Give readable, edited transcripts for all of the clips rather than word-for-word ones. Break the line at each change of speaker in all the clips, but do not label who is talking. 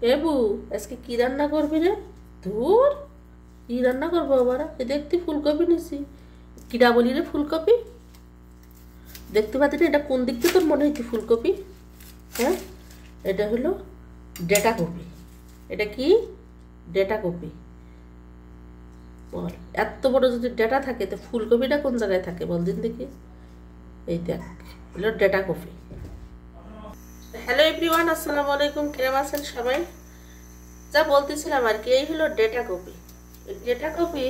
এবু, আজকে কি রান্না করবি রে? ধুর, কি রান্না করবো আবার? দেখতে ফুলকপি নিছি। কিরা বলি রে ফুলকপি? দেখতে পাচ্ছি না, এটা কোন দিক থেকে তোর মনে হচ্ছে ফুলকপি? হ্যাঁ, এটা হলো ডেটা কপি। এটা কি? Data copy. বল, এত বড় যদি ডেটা থাকে তো ফুলকপিটা কোন জায়গায় থাকে বল দিন দেখি। এই দেখ, হলো ডেটা কপি। হ্যালো এভরিওয়ান, আসসালামু আলাইকুম। কেমন আছেন সবাই? যা বলতেছিলাম আর কি, এই হলো ডেটা কপি। ডেটা কপি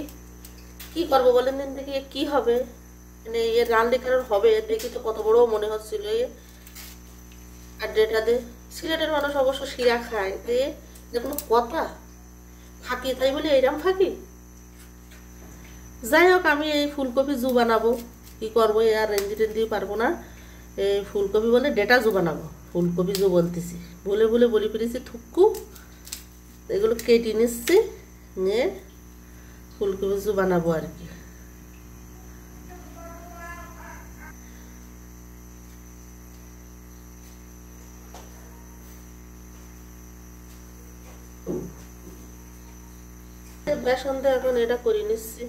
কি করবো বলেন দিন দেখি, কি হবে? মানে এর রান্না কারণ হবে দেখি তো কত বড় মনে হচ্ছিল এ। আর ডেটা দে, সিলেটের মানুষ অবশ্য শিরা খায়, দে যে কোনো কথা ফাঁকি, তাই বলে এইরকম ফাঁকি। যাই হোক, আমি এই ফুলকপি জু বানাবো। কি করবো, এ আর রেঞ্জি টেঞ্জি পারবো না। এই ফুলকপি বলে ডেটা জু বানাবো, ফুলকপি জু বলতেছি, বলে বলে বলি ফেলেছি থুক্কু। এগুলো কেটে নিচ্ছি, নিয়ে ফুলকপি জু বানাবো আর কি। বেসন দিয়ে এখন এটা করে নিচ্ছি,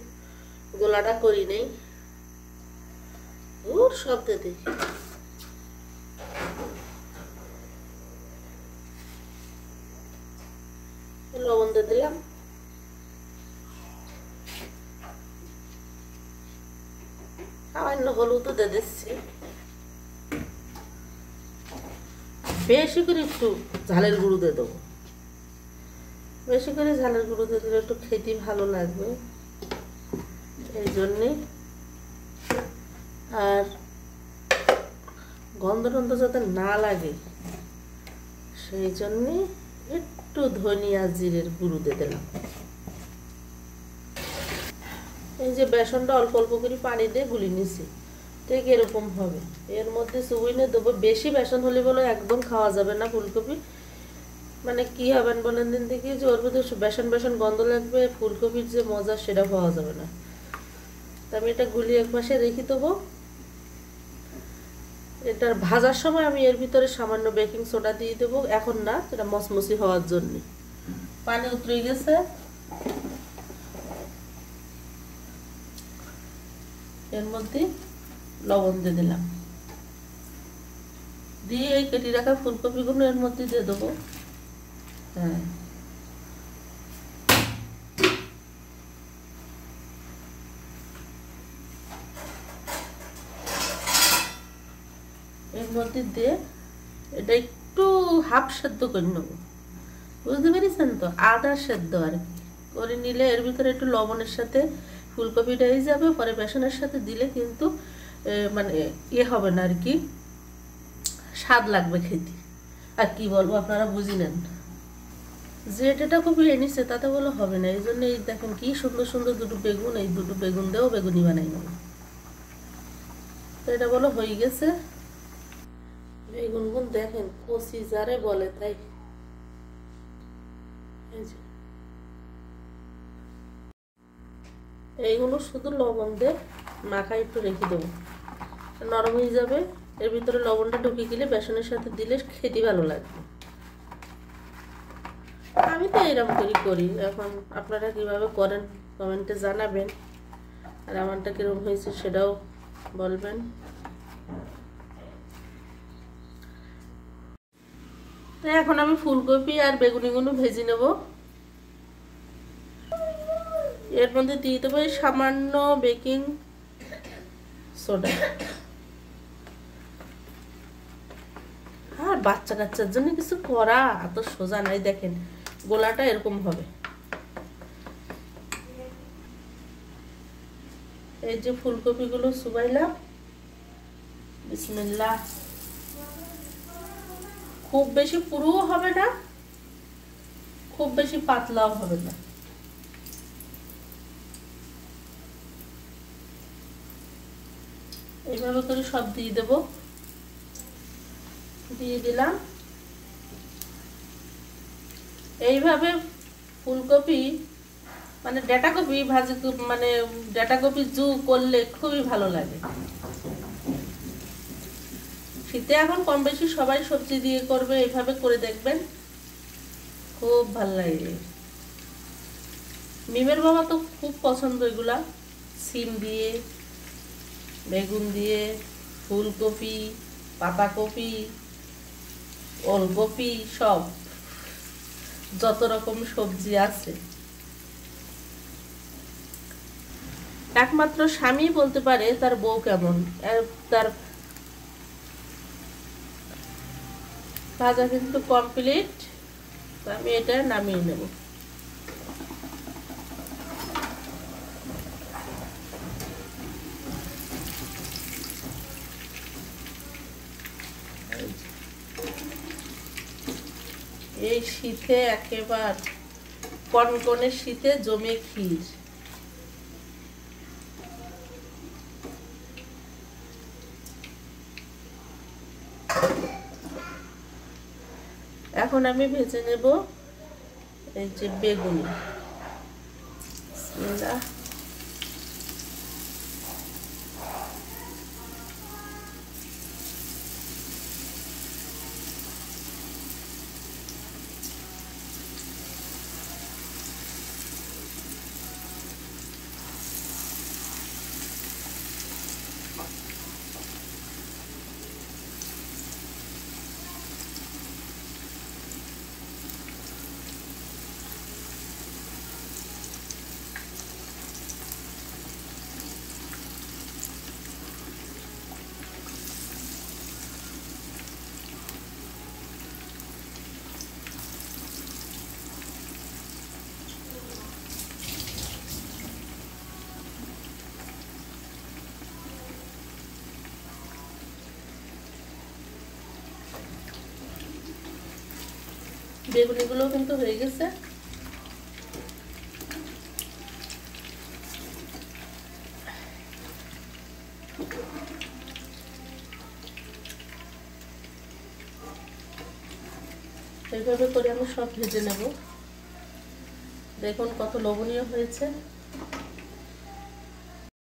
গোলাটা করি নেই। ওর সব দিয়ে দিই। লবণ দিয়ে দিলাম, সামান্য হলুদও দিয়ে দিচ্ছি। বেশি করে একটু ঝালের গুঁড়ো দিয়ে দেবো, বেশি করে ঝালের গুঁড়ো দিয়ে দিলে একটু খেতে ভালো লাগবে, এই জন্যে। আর গন্ধ টন্ধ যাতে না লাগে সেই জন্যে একটু ধনিয়া জিরের গুঁড়ো দিয়ে দিলাম। এই যে বেসনটা অল্প অল্প করে পানি দিয়ে গুলি নিছি, ঠিক এরকম হবে। এর মধ্যে চুবিনে দেবো। বেশি বেসন হলে বলে একদম খাওয়া যাবে না ফুলকপি। মানে কি হবেন বলেন দিন দেখি, যে ওর মধ্যে বেসন বেসন গন্ধ লাগবে, ফুলকপির যে মজা সেটা পাওয়া যাবে না। তা আমি এটা গুলিয়ে এক পাশে রেখে দেবো। এটার ভাজার সময় আমি এর ভিতরে সামান্য বেকিং সোডা দিয়ে দেবো, এখন না, এটা মচমচি হওয়ার জন্য। পানি উতরে গেছে, এর মধ্যে লবণ দিয়ে দিলাম, দিয়ে এই কেটে রাখা ফুলকপিগুলো এর মধ্যে দিয়ে দেবো। হ্যাঁ, এর মধ্যে দিয়ে এটা একটু হাফ সেদ্ধ করে নেবো, বুঝতে পেরেছেন তো? আদা সেদ্ধ আর কি করে নিলে এর ভিতরে একটু লবণের সাথে ফুলকপিটা হয়ে যাবে। পরে বেসনের সাথে দিলে কিন্তু মানে ইয়ে হবে না আর কি, স্বাদ লাগবে খেতে। আর কি বলবো, আপনারা বুঝি নেন। যে ডেটা কপি এনেছে তাতে বলে হবে না, এই জন্য এই দেখেন কি সুন্দর সুন্দর দুটো বেগুন, এই দুটো বেগুন দিয়েও বেগুনি বানাই নেব। তো এটা বলো হয়ে গেছে। বেগুনগুন দেখেন কচি যারে বলে তাই। এইগুলো শুধু লবণ দিয়ে মাখায় একটু রেখে দেবো, নরম হয়ে যাবে। এর ভিতরে লবণটা ঢুকে গেলে বেসনের সাথে দিলে খেতে ভালো লাগবে। আমি তো এরকম করি। এখন আপনারা কিভাবে করেন কমেন্টে জানাবেন, আর আমারটা কিরকম হয়েছে সেটাও বলবেন। তো এখন আমি ফুলকপি আর বেগুনিগুলো ভেজে নেব। এর মধ্যে দিয়ে দেবো সামান্য বেকিং সোডা। আর বাচ্চা কাচ্চার জন্য কিছু করা এত সোজা নাই, দেখেন গোলাটা এরকম হবে। এই যে ফুলকপিগুলো চুবাইলাম, বিসমিল্লাহ। খুব বেশি পুরোও হবে না, খুব বেশি পাতলাও হবে না। এইভাবে করে সব দিয়ে দেব, দিয়ে দিলাম। এইভাবে ফুলকপি মানে ডাটা কপি ভাজি, মানে ডাটা কপি জু করলে খুবই ভালো লাগে। শীতে এখন কম বেশি সবাই সবজি দিয়ে করবে, এইভাবে করে দেখবেন খুব ভাল লাগে। মিমের বাবা তো খুব পছন্দ এগুলা, সিম দিয়ে, বেগুন দিয়ে, ফুলকপি, পাতাকপি, ওলকপি, সব যত রকম সবজি আছে। একমাত্র স্বামী বলতে পারে তার বউ কেমন। তার ভাজা কিন্তু কমপ্লিট, আমি এটা নামিয়ে নেব। এই শীতে একেবারে কনকনে শীতে জমে ক্ষীর। এখন আমি ভেজে নেব এই যে বেগুনি। বেগুনিগুলো কিন্তু হয়ে গেছে। এইভাবে করে আমি সব ভেজে নেব। দেখুন কত লোভনীয় হয়েছে।